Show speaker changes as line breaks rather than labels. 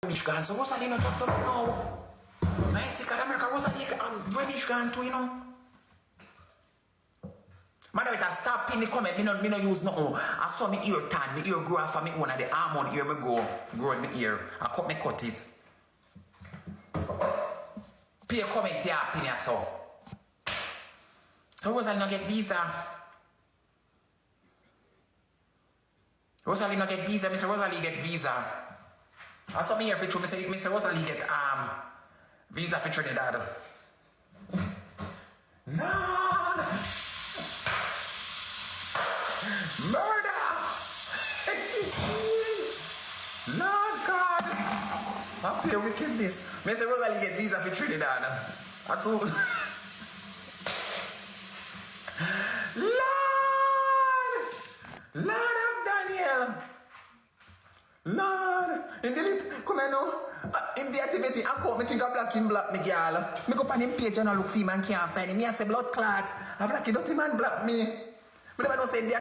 ROMIECH gone, so Rosealee not drop down now. I take America, Rosealee and ROMIECH gone too, you know. Man, if I stop in the comment, me no use no. I saw me ear tan, me ear grow for me one of the arm on ear me grow in my ear. I cut it. Pay a comment your opinion so. So Rosealee not get visa. Rosealee not get visa, Mr. Rosealee get visa. I saw me here for true, Mr. Rosealee get visa for Trinidad. Lord! Murder! Lord God! Up here wickedness. Mr. Rosealee get visa for Trinidad. That's all. Lord of Daniel! Lord! In the lit, come here now. In the activity, I call me think a black in black me girl. Me go on him page and I look for him and can't find him. Me I say blood clot. A black in dirty man black me. Me never know say the